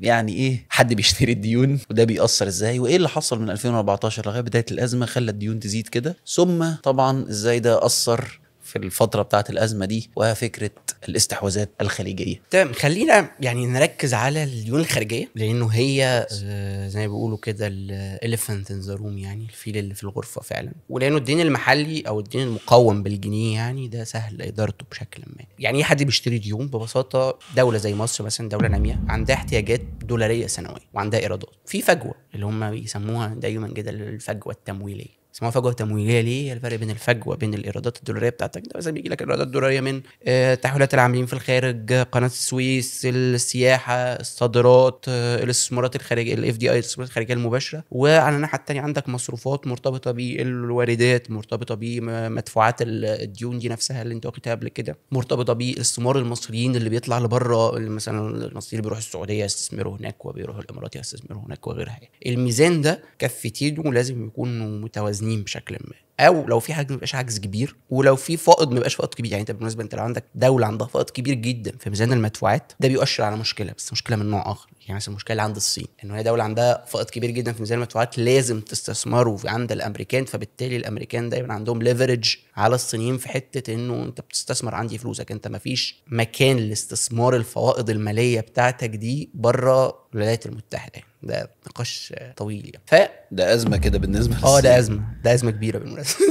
يعني ايه حد بيشتري الديون وده بيأثر ازاي، وايه اللي حصل من 2014 لغايه بدايه الازمه خلى الديون تزيد كده، ثم طبعا ازاي ده أثر في الفترة بتاعة الأزمة دي وفكرة الاستحواذات الخليجية. تمام، خلينا يعني نركز على الديون الخارجية لأنه هي زي ما بيقولوا كده الإليفانت إن ذا روم، يعني الفيل اللي في الغرفة فعلا. ولأنه الدين المحلي أو الدين المقوم بالجنيه يعني ده سهل إدارته بشكل ما. يعني حد بيشتري ديون ببساطة. دولة زي مصر مثلا، دولة نامية عندها احتياجات دولارية سنوية وعندها إيرادات، في فجوة اللي هم بيسموها دايما كده الفجوة التمويلية. اسمها فجوه تمويليه. ليه؟ الفرق بين الفجوه بين الايرادات الدولاريه بتاعتك ده مثلا بيجي لك ايرادات دولاريه من تحويلات العاملين في الخارج، قناه السويس، السياحه، الصادرات، الاستثمارات الخارجيه، الاف دي اي، الاستثمارات الخارجيه المباشره. وعلى الناحيه الثانيه عندك مصروفات مرتبطه بالواردات، مرتبطه بمدفوعات الديون دي نفسها اللي انت واخدها قبل كده، مرتبطه باستثمار المصريين اللي بيطلع لبره، مثلا المصريين بيروحوا السعوديه يستثمروا هناك وبيروحوا الامارات يستثمروا هناك وغيرها. الميزان ده كفتينه لازم يكونوا متوازنين بشكل ما، او لو في حاجه ما يبقاش عجز كبير، ولو في فائض ما يبقاش فائض كبير. يعني انت بالمناسبه انت لو عندك دوله عندها فائض كبير جدا في ميزان المدفوعات ده بيؤشر على مشكله، بس مشكله من نوع اخر. يعني مثلا المشكله اللي عند الصين انه هي دوله عندها فائض كبير جدا في ميزان المدفوعات، لازم تستثمروا عند الامريكان، فبالتالي الامريكان دايما عندهم ليفرج على الصينيين في حته انه انت بتستثمر عندي فلوسك، انت ما فيش مكان لاستثمار الفوائض الماليه بتاعتك دي بره الولايات المتحده. ده نقاش طويل يعني. ده أزمة كده بالنسبة للصين. ده ازمه كبيره بالمناسبه.